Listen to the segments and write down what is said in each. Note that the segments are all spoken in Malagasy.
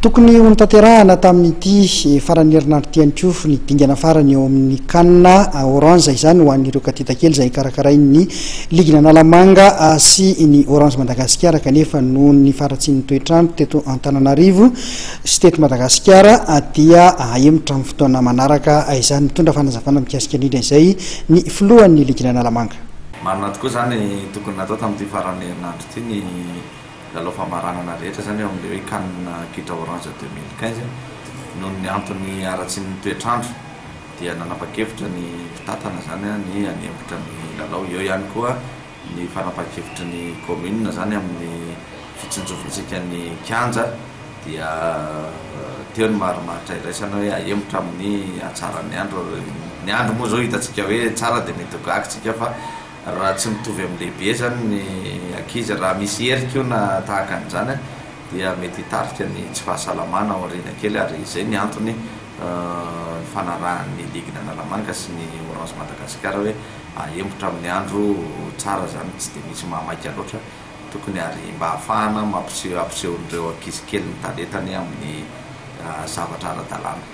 Tokony ho tanterahana tamin'ity farany herinandro ty antsofo ny dingana farany eo amin'ny kanina orange izany ho an'ireo katitakely izay karakarain'ny ligina Analamanga sy ny orange Madagasikara kanefa noho ny faratsian'ny toetrandro teto Antananarivo sy teto Madagasikara dia ahemotra amin'ny fotoana manaraka izany mitondra fanazavana mikasika indrindra izay ny filohan'ny ligina Analamanga. Marina tokoa zany tokony natao tamin'ity farany herinandro ty ny lalao famaranana rehetra zany eo amin'ilay hoe kanina kitra orange 2015 noho ny antony aratsian'ny toetrandro dia nanapa-kevitra ny fitatana zany ny anembotra ny lalao. Eo ihany koa ny fanapa-kevitra ny commune zany amin'ny fitsinjofontsika ny kianja dia teo ny marimaritra iraisana hoe ahemotra amin'ny hatsaran'ny andro. Ny andro moa zao hitatsika hoe tsara dia mety ho gaga fa raha tsy mitovy amin'ny lehibe zany ny ankizy raha misy herika io na tahaka an'izany dia mety hitarika ny tsy fahasalamana ao aoriana kely ary izay ny antony fanarahan'ny ligina Analamanga sy ny orange Madagasikara hoe ahemotra amin'ny andro tsara zany tsy dia misy mahamaika loatra tokony ary mba hahafahana mampisehoan'ireo ankizy kely ny talentany amin'ny zavatra ara-dalàna.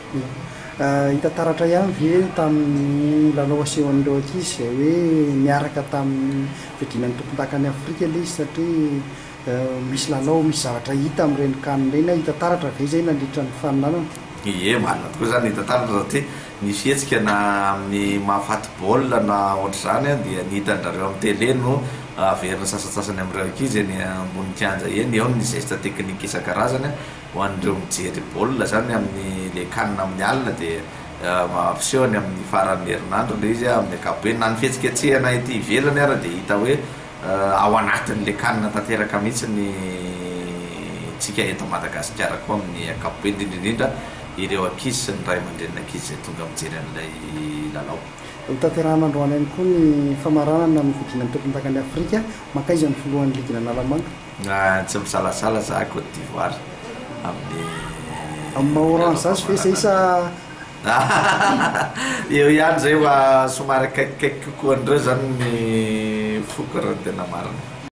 Hitantaratra ihany ve tamin'ny lalao asehoan'ireo ankizy izay hoe miaraka tamin'ny fidinan'ny tompon-takany Afrika ilay izy satria misy lalao misy zavatra hita amin'ireny kanina ireny hitantaratra ve izay nandritra ny faninanana? Ie, marina tokoa zany hitantaratra satria ny fihetsika na amin'ny mahafaty baolina na ohatr'izany dia ny hitan'izareo amin'ny télé no averina sasasasany amin'ireo ankizy ny ambony kianja eny eo ny geste teknika isan-karazany ho an'ireo mijery baolina zany amin'ny le kanina amin'ny alina dia mampisehony amin'ny farany herinandro le izy amin'ny ankapobeny na ny fihetsiketsehana ety ivelany ary dia hita hoe ao anatin'le kanina tanteraka mihitsy ny tsika eto Madagasikara koa amin'ny ankapobeny indrindra ireo ankizy sy ny ray aman-dreniny ankizy izay tonga mijery an'ilay lalao. Tanterahana androany ihany koa ny famaranana amin'ny fidinan'ny tompon-takany Afrika makaiza ny filohan'ny ligina Analamanga? Tsy misalasala za Côte d'Ivoire amin'ny orange zasy ve zay sa eo ihany zay somary akaikikaiky kokoa andreo zany ny foko raha tena marina.